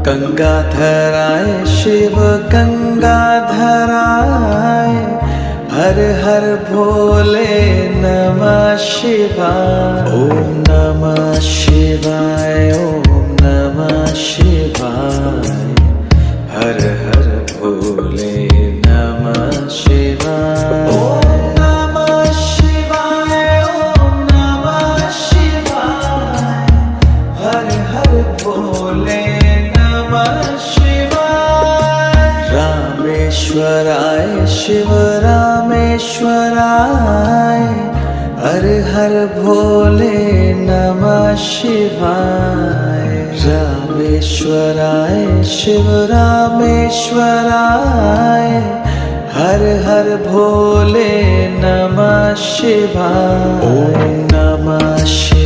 गंगाधराय शिव गंगाधराय, हर हर भोले नमः शिवाय। ओम नमः शिवाय, ओम नमः शिवाय, हर हर भोले नमः शिवाय। ओम नमः शिवाय, ओम नमः शिवाय, हर हर भोले नमः शिवाय। रामेश्वराय शिव रामेश्वराय, हर हर भोले नमः शिवाय। रामेश्वराय शिव रामेश्वराय, हर हर भोले नमः शिवाय। ओम नमः शिवाय।